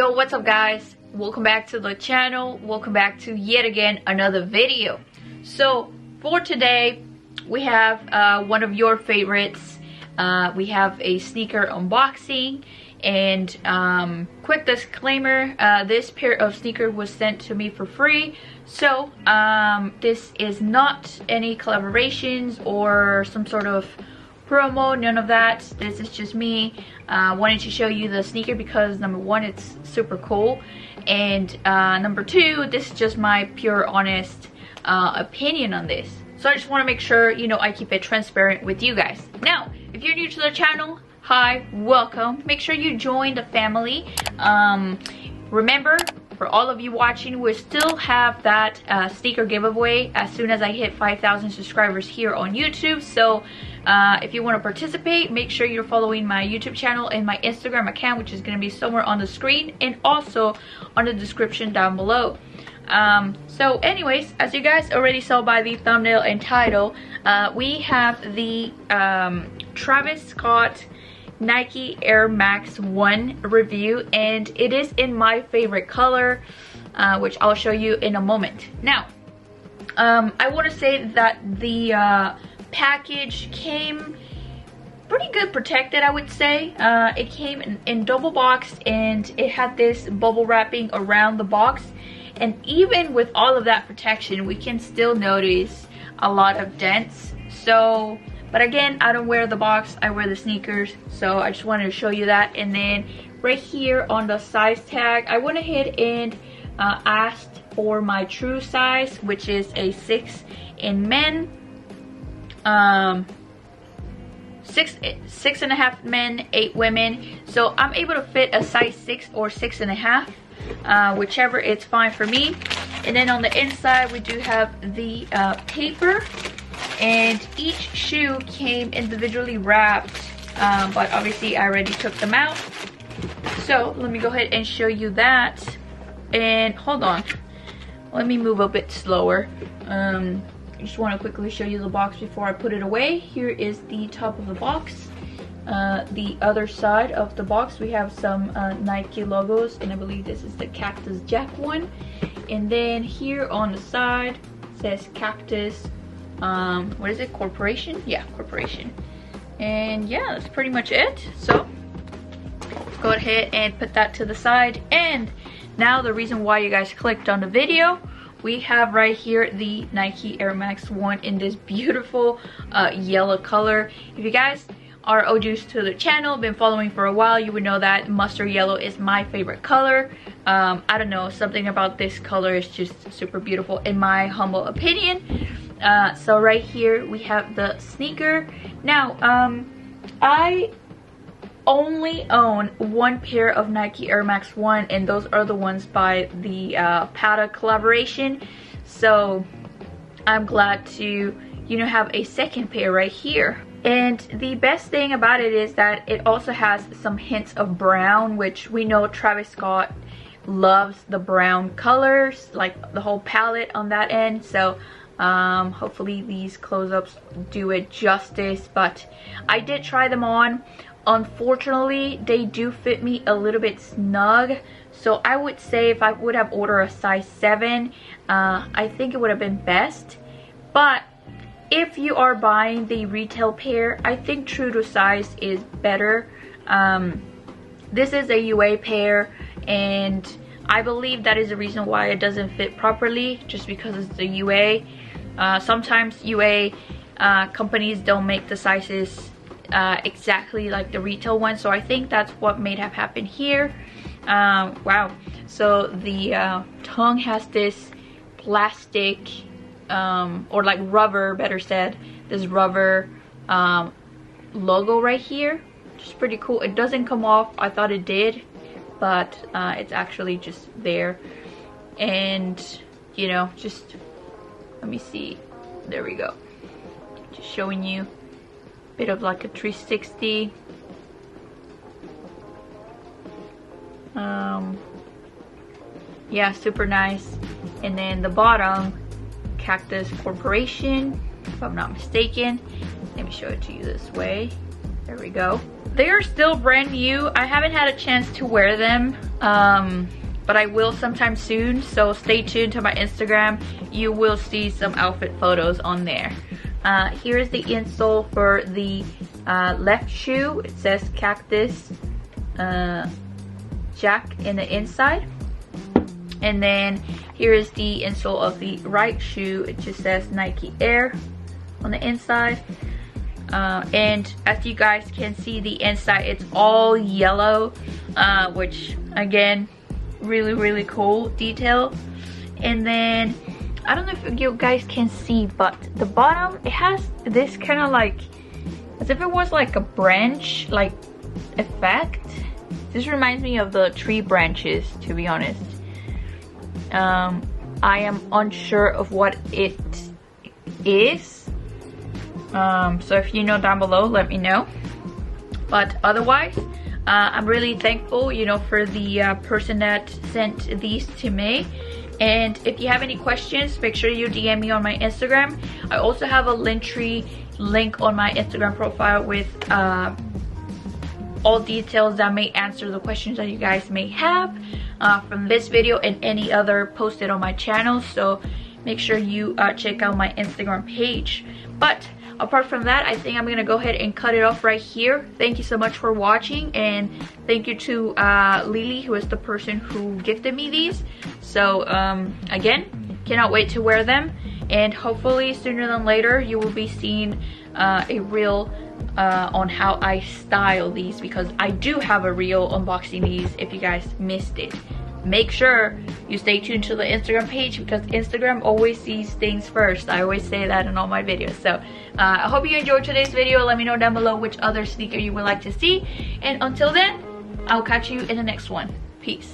Yo, what's up guys? Welcome back to the channel. Welcome back to yet again another video. So for today we have one of your favorites. We have a sneaker unboxing, and quick disclaimer, this pair of sneakers was sent to me for free. So this is not any collaborations or some sort of promo, none of that. This is just me wanting to show you the sneaker because number one, it's super cool, and number two, this is just my pure honest opinion on this. So I just want to make sure, you know, I keep it transparent with you guys. Now, if you're new to the channel, hi, welcome. Make sure you join the family. Remember, for all of you watching, we still have that sneaker giveaway as soon as I hit 5,000 subscribers here on YouTube. So if you want to participate, make sure you're following my YouTube channel and my Instagram account, which is going to be somewhere on the screen and also on the description down below. So anyways, as you guys already saw by the thumbnail and title, we have the Travis Scott Nike Airmax 1 review, and it is in my favorite color, which I'll show you in a moment. Now, I want to say that the package came pretty good protected, I would say. It came in double box, and it had this bubble wrapping around the box, and even with all of that protection, we can still notice a lot of dents. So, but again, I don't wear the box, I wear the sneakers, so I just wanted to show you that. And then right here on the size tag, I went ahead and asked for my true size, which is a 6 in men, 6.5 men, 8 women. So I'm able to fit a size 6 or 6.5, whichever, it's fine for me. And then on the inside, we do have the paper, and each shoe came individually wrapped, but obviously I already took them out. So let me go ahead and show you that. And hold on, let me move a bit slower. I just want to quickly show you the box before I put it away. Here is the top of the box. The other side of the box, we have some Nike logos, and I believe this is the Cactus Jack one. And then here on the side says Cactus, what is it, Corporation? Yeah, Corporation. And yeah, that's pretty much it. So go ahead and put that to the side. And now the reason why you guys clicked on the video, we have right here the Nike Air Max 1 in this beautiful yellow color. If you guys are OGs to the channel, been following for a while, you would know that mustard yellow is my favorite color. I don't know, something about this color is just super beautiful in my humble opinion. So right here we have the sneaker. Now, I only own one pair of Nike Air Max 1, and those are the ones by the Pata collaboration. So I'm glad to, you know, have a second pair right here. And the best thing about it is that it also has some hints of brown, which we know Travis Scott loves the brown colors, like the whole palette on that end. So hopefully these close-ups do it justice. But I did try them on. Unfortunately, they do fit me a little bit snug. So I would say if I would have ordered a size 7, I think it would have been best. But if you are buying the retail pair, I think true to size is better. This is a UA pair, and I believe that is the reason why it doesn't fit properly, just because it's the UA. Sometimes UA companies don't make the sizes exactly like the retail one, so I think that's what may have happened here. Wow. So the tongue has this plastic, or like rubber, better said, this rubber logo right here, which is pretty cool. It doesn't come off. I thought it did, but it's actually just there. And you know, just let me see, there we go, just showing you a bit of like a 360. Yeah, super nice. And then the bottom, Cactus Corporation, if I'm not mistaken. Let me show it to you this way. There we go. they are still brand new. I haven't had a chance to wear them, but I will sometime soon, so stay tuned to my Instagram. You will see some outfit photos on there. Here's the insole for the left shoe. It says Cactus Jack in the inside. And then here is the insole of the right shoe. It just says Nike Air on the inside. And as you guys can see, the inside, it's all yellow, which again, really cool detail. And then I don't know if you guys can see, but the bottom, it has this kind of like, as if it was like a branch like effect. This reminds me of the tree branches, to be honest. I am unsure of what it is, so if you know down below, let me know. But otherwise, I'm really thankful, you know, for the person that sent these to me. And if you have any questions, make sure you DM me on my Instagram. I also have a Linktree link on my Instagram profile with all details that may answer the questions that you guys may have from this video and any other posted on my channel. So make sure you check out my Instagram page. But apart from that, I think I'm gonna go ahead and cut it off right here. Thank you so much for watching, and thank you to Lily, who is the person who gifted me these. So again, cannot wait to wear them, and hopefully sooner than later you will be seeing a reel on how I style these, because I do have a reel unboxing these if you guys missed it. Make sure you stay tuned to the Instagram page, because Instagram always sees things first. I always say that in all my videos. So I hope you enjoyed today's video. Let me know down below which other sneaker you would like to see, and until then, I'll catch you in the next one. Peace.